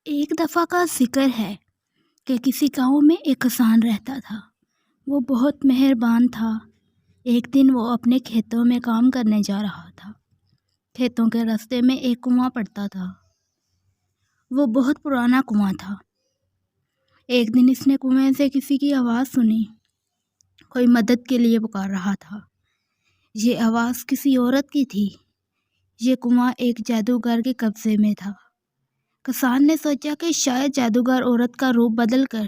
ایک دفعہ کا ذکر ہے کہ کسی گاؤں میں ایک کسان رہتا تھا۔ وہ بہت مہربان تھا۔ ایک دن وہ اپنے کھیتوں میں کام کرنے جا رہا تھا۔ کھیتوں کے راستے میں ایک کنواں پڑتا تھا۔ وہ بہت پرانا کنواں تھا۔ ایک دن اس نے کنویں سے کسی کی آواز سنی۔ کوئی مدد کے لیے پکار رہا تھا۔ یہ آواز کسی عورت کی تھی۔ یہ کنواں ایک جادوگر کے قبضے میں تھا۔ کسان نے سوچا کہ شاید جادوگر عورت کا روپ بدل کر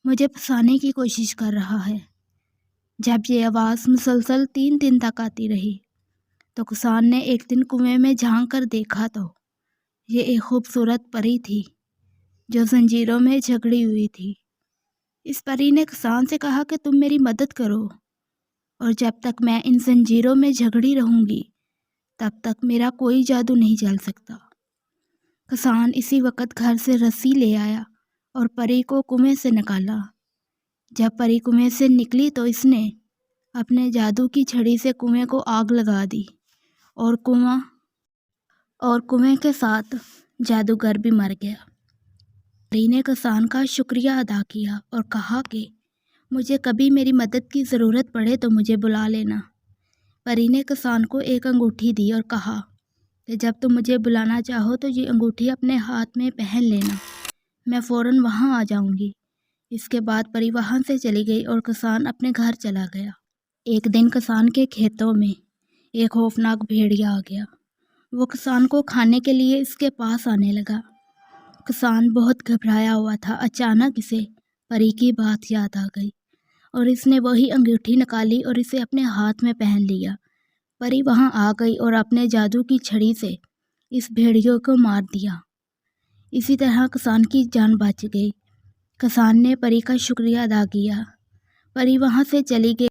مجھے پھنسانے کی کوشش کر رہا ہے۔ جب یہ آواز مسلسل 3 دن تک آتی رہی تو کسان نے ایک دن کنویں میں جھانک کر دیکھا تو یہ ایک خوبصورت پری تھی جو زنجیروں میں جکڑی ہوئی تھی۔ اس پری نے کسان سے کہا کہ تم میری مدد کرو اور جب تک میں ان زنجیروں میں جکڑی رہوں گی تب تک میرا کوئی جادو نہیں چل سکتا۔ کسان اسی وقت گھر سے رسی لے آیا اور پری کو کنویں سے نکالا۔ جب پری کنویں سے نکلی تو اس نے اپنے جادو کی چھڑی سے کنویں کو آگ لگا دی اور کنویں کے ساتھ جادوگر بھی مر گیا۔ پری نے کسان کا شکریہ ادا کیا اور کہا کہ مجھے کبھی میری مدد کی ضرورت پڑے تو مجھے بلا لینا۔ پری نے کسان کو ایک انگوٹھی دی اور کہا کہ جب تم مجھے بلانا چاہو تو یہ انگوٹھی اپنے ہاتھ میں پہن لینا، میں فوراً وہاں آ جاؤں گی۔ اس کے بعد پری وہاں سے چلی گئی اور کسان اپنے گھر چلا گیا۔ ایک دن کسان کے کھیتوں میں ایک خوفناک بھیڑیا آ گیا۔ وہ کسان کو کھانے کے لیے اس کے پاس آنے لگا۔ کسان بہت گھبرایا ہوا تھا۔ اچانک اسے پری کی بات یاد آ گئی اور اس نے وہی انگوٹھی نکالی اور اسے اپنے ہاتھ میں پہن لیا۔ پری وہاں آ گئی اور اپنے جادو کی چھڑی سے اس بھیڑیے کو مار دیا۔ اسی طرح کسان کی جان بچ گئی۔ کسان نے پری کا شکریہ ادا کیا۔ پری وہاں سے چلی گئی۔